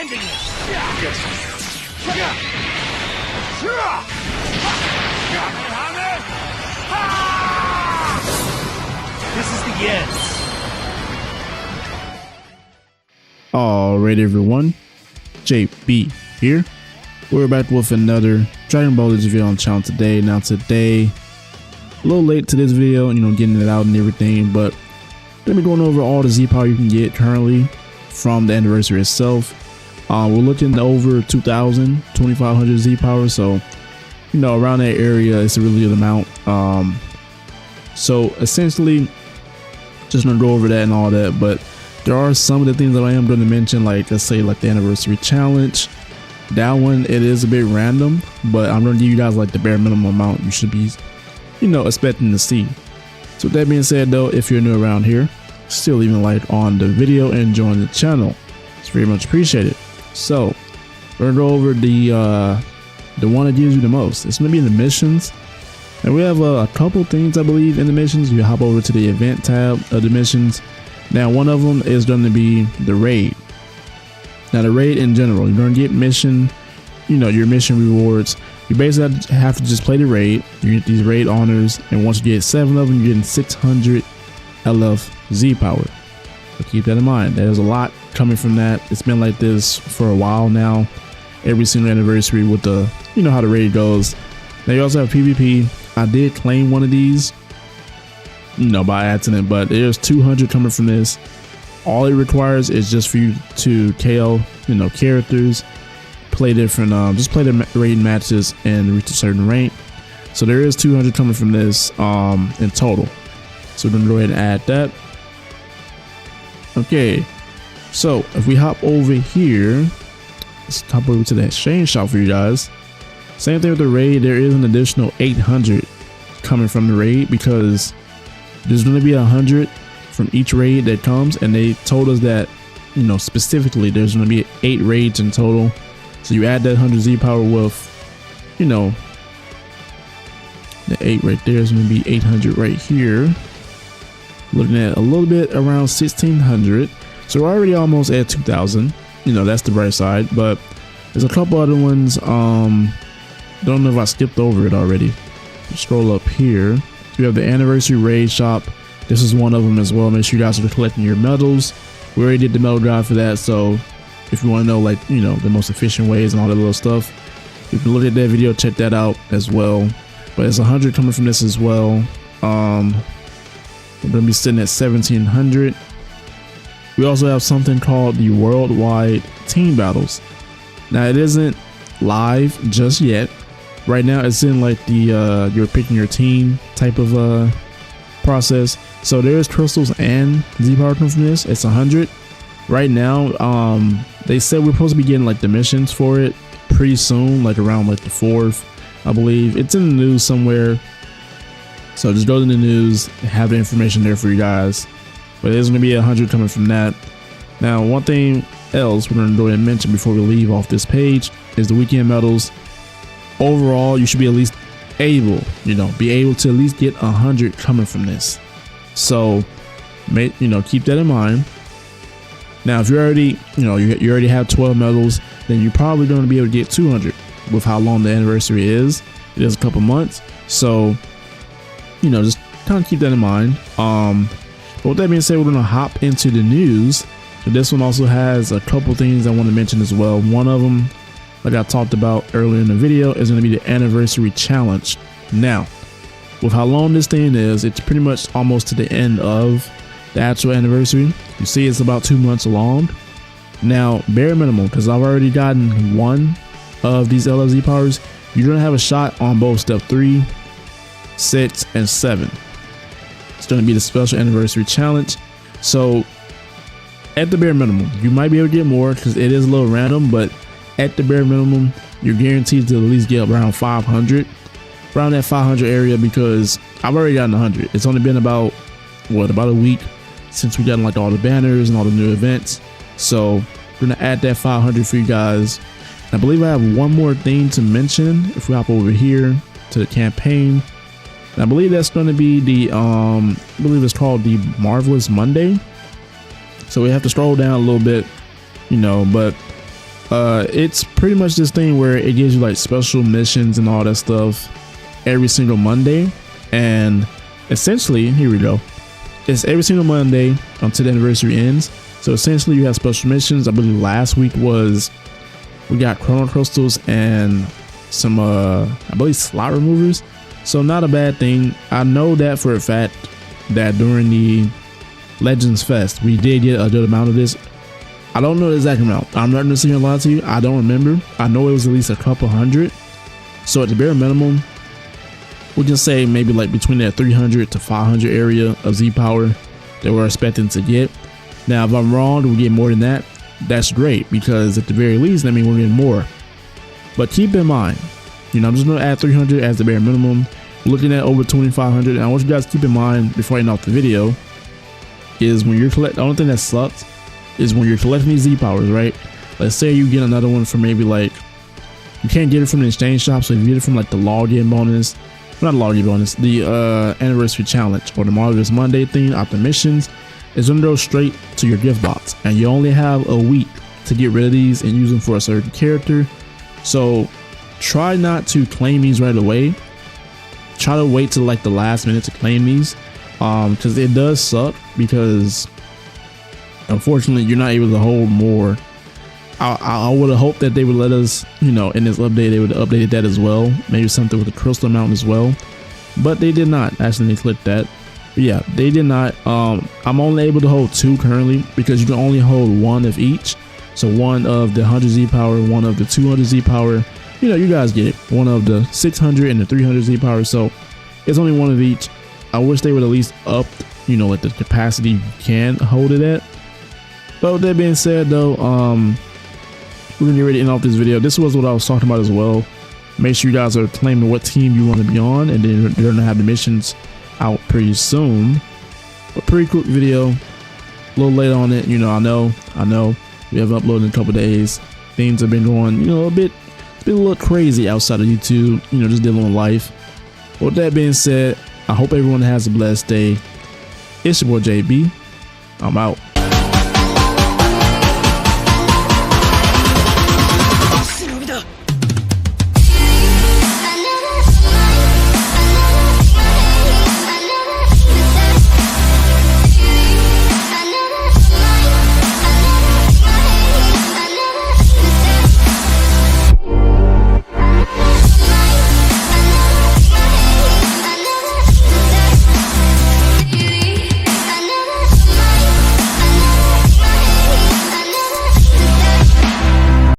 ending this! This is the end. Alright everyone, JB here. We're back with another Dragon Ball Z video on the channel today. Now today, a little late to this video, getting it out and everything, but let me going over all the Z power you can get currently from the anniversary itself. We're looking over 2,000, 2,500 Z power, so around that area it's a really good amount. So essentially, just gonna go over that and all that, but there are some of the things that I am going to mention, like let's say like the anniversary challenge. That one, it is a bit random, but I'm going to give you guys like the bare minimum amount you should be, expecting to see. So with that being said though, if you're new around here, still leaving a like on the video and join the channel. It's very much appreciated. So we're going to go over the one that gives you the most. It's going to be in the missions. And we have a couple things I believe in the missions. You hop over to the event tab of the missions. Now one of them is going to be the raid. Now the raid in general, you're going to get mission, your mission rewards. You basically have to just play the raid. You get these raid honors, and once you get 7 of them, you're getting 600 LF Z power. So keep that in mind. There's a lot coming from that. It's been like this for a while now. Every single anniversary with the, how the raid goes. Now you also have PvP. I did claim one of these, by accident, but there's 200 coming from this. All it requires is just for you to KO, characters, play different, just play the raid matches and reach a certain rank. So there is 200 coming from this in total. So we're gonna go ahead and add that. Okay, so if we hop over here, let's hop over to the exchange shop for you guys. Same thing with the raid. There is an additional 800 coming from the raid because there's going to be 100 from each raid that comes, and they told us that specifically there's going to be 8 raids in total. So you add that 100 Z power with the 8 right there is going to be 800 right here. Looking at a little bit around 1,600, so we're already almost at 2,000. That's the bright side, but there's a couple other ones. Don't know if I skipped over it already. Scroll up here. We have the anniversary raid shop. This is one of them as well. Make sure you guys are collecting your medals. We already did the medal drive for that, so if you want to know the most efficient ways and all that little stuff, you can look at that video, check that out as well. But there's 100 coming from this as well. We're gonna be sitting at 1,700. We also have something called the worldwide team battles. Now it isn't live just yet. Right now it's in like the you're picking your team type of process. So there's crystals and Z power from this. It's 100 right now. They said we're supposed to be getting like the missions for it pretty soon, like around like the 4th, I believe. It's in the news somewhere, so just go to the news, have the information there for you guys. But there's going to be 100 coming from that. Now one thing else we're going to go ahead and mention before we leave off this page is the weekend medals. Overall, you should be at least able, be able to at least get 100 coming from this. So, keep that in mind. Now, if you already, you already have 12 medals, then you're probably going to be able to get 200 with how long the anniversary is. It is a couple months, so just kind of keep that in mind. But with that being said, we're going to hop into the news. So this one also has a couple things I want to mention as well. One of them, like I talked about earlier in the video, is going to be the anniversary challenge. Now, with how long this thing is, it's pretty much almost to the end of the actual anniversary. You see it's about 2 months long. Now, bare minimum, because I've already gotten one of these LFZ powers, you're going to have a shot on both step 3, 6, and 7. It's going to be the special anniversary challenge. So at the bare minimum, you might be able to get more because it is a little random, but at the bare minimum, you're guaranteed to at least get around 500, around that 500 area, because I've already gotten 100. It's only been about a week since we got like all the banners and all the new events. So we're gonna add that 500 for you guys. I believe I have one more thing to mention. If we hop over here to the campaign, and I believe that's going to be the I believe it's called the Marvelous Monday. So we have to scroll down a little bit, but It's pretty much this thing where it gives you like special missions and all that stuff every single Monday. And essentially, here we go. It's every single Monday until the anniversary ends. So essentially you have special missions. I believe last week we got chrono crystals and some I believe slot removers. So not a bad thing. I know that for a fact that during the Legends Fest we did get a good amount of this. I don't know the exact amount. I'm not gonna sit here and lie to you. I don't remember. I know it was at least a couple hundred. So at the bare minimum, we can say maybe like between that 300 to 500 area of Z power that we're expecting to get. Now, if I'm wrong, we get more than that. That's great, because at the very least, that means we're getting more. But keep in mind, I'm just gonna add 300 as the bare minimum. Looking at over 2,500. And I want you guys to keep in mind before I end off the video is when you're collecting. The only thing that sucks is when you're collecting these Z powers, right? Let's say you get another one for maybe like, you can't get it from the exchange shop, so if you get it from like the login bonus, not login bonus, the anniversary challenge or the Marvelous Monday thing after missions, it's gonna go straight to your gift box, and you only have a week to get rid of these and use them for a certain character. So try not to claim these right away. Try to wait till like the last minute to claim these, because it does suck, because unfortunately you're not able to hold more. I would have hoped that they would let us, in this update, they would have updated that as well. Maybe something with the crystal amount as well. But they did not. Actually, they clicked that. But yeah, they did not. I'm only able to hold 2 currently, because you can only hold 1 of each. So 1 of the 100 Z power, 1 of the 200 Z power. You guys get it. 1 of the 600 and the 300 Z power. So it's only 1 of each. I wish they would at least up, like the capacity you can hold it at. But with that being said, though, we're gonna get ready to end off this video. This was what I was talking about as well. Make sure you guys are claiming what team you want to be on, and then they're gonna have the missions out pretty soon. A pretty quick video, a little late on it. I know we haven't uploaded in a couple days. Things have been going, it's been a little crazy outside of YouTube, just dealing with life. With that being said, I hope everyone has a blessed day. It's your boy JB. I'm out.